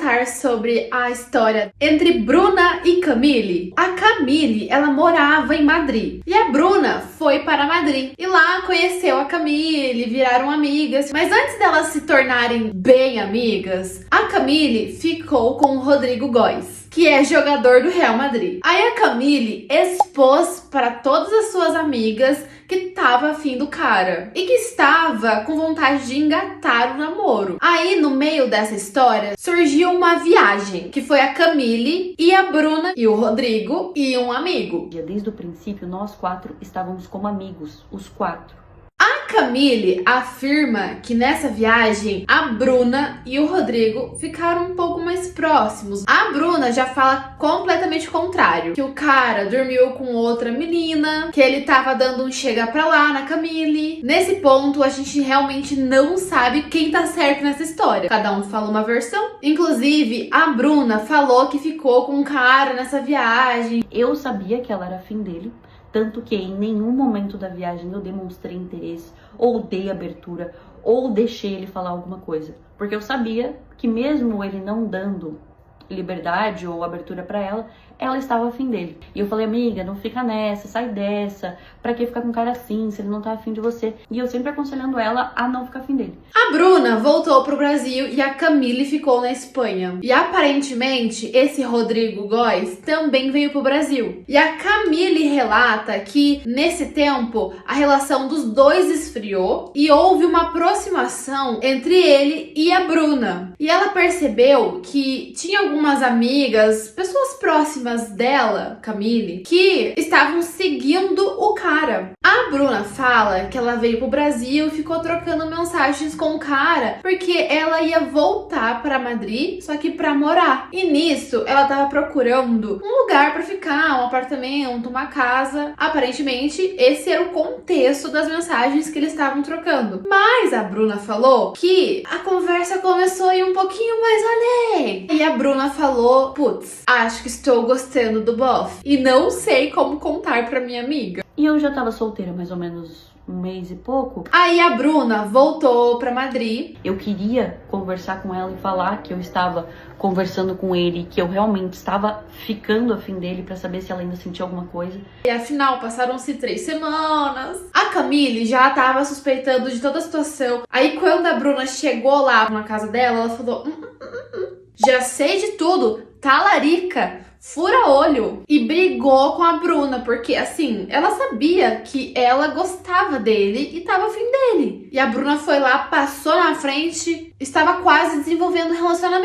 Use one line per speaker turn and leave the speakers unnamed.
contar sobre a história entre Bruna e Camille. A Camille, ela morava em Madrid e a Bruna foi para Madrid e lá conheceu a Camille, viraram amigas. Mas antes delas se tornarem bem amigas, a Camille ficou com o Rodrigo Góes, que é jogador do Real Madrid. Aí a Camille expôs para todas as suas amigas que tava afim do cara e que estava com vontade de engatar o namoro. Aí, no meio dessa história, surgiu uma viagem, que foi a Camille e a Bruna e o Rodrigo e um amigo.
Desde o princípio, nós quatro estávamos como amigos, os quatro.
A Camille afirma que nessa viagem a Bruna e o Rodrigo ficaram um pouco mais próximos. A Bruna já fala completamente o contrário, que o cara dormiu com outra menina, que ele tava dando um chega pra lá na Camille. Nesse ponto a gente realmente não sabe quem tá certo nessa história. Cada um fala uma versão. Inclusive a Bruna falou que ficou com um cara nessa viagem.
Eu sabia que ela era afim dele. Tanto que em nenhum momento da viagem eu demonstrei interesse, ou dei abertura, ou deixei ele falar alguma coisa. Porque eu sabia que mesmo ele não dando liberdade ou abertura pra ela, ela estava afim dele. E eu falei, amiga, não fica nessa, sai dessa. Pra que ficar com um cara assim, se ele não tá afim de você? E eu sempre aconselhando ela a não ficar afim dele.
A Bruna voltou pro Brasil e a Camille ficou na Espanha. E aparentemente, esse Rodrigo Góes também veio pro Brasil. E a Camille relata que, nesse tempo, a relação dos dois esfriou e houve uma aproximação entre ele e a Bruna. E ela percebeu que tinha algumas amigas, pessoas próximas dela, Camille, que estavam seguindo o cara. A Bruna fala que ela veio pro Brasil e ficou trocando mensagens com o cara porque ela ia voltar para Madrid, só que pra morar. E nisso, ela tava procurando um lugar pra ficar, um apartamento, uma casa. Aparentemente, esse era o contexto das mensagens que eles estavam trocando. Mas a Bruna falou que a conversa começou a ir um pouquinho mais além. E a Bruna falou, putz, acho que estou gostando do bofe e não sei como contar pra minha amiga.
E eu já tava solteira mais ou menos um mês e pouco.
Aí a Bruna voltou pra Madrid.
Eu queria conversar com ela e falar que eu estava conversando com ele, que eu realmente estava ficando afim dele pra saber se ela ainda sentia alguma coisa.
E afinal, passaram-se 3 semanas. A Camille já tava suspeitando de toda a situação. Aí quando a Bruna chegou lá na casa dela, ela falou, já sei de tudo, talarica, fura olho, e brigou com a Bruna, porque assim, ela sabia que ela gostava dele e tava afim dele. E a Bruna foi lá, passou na frente, estava quase desenvolvendo um relacionamento.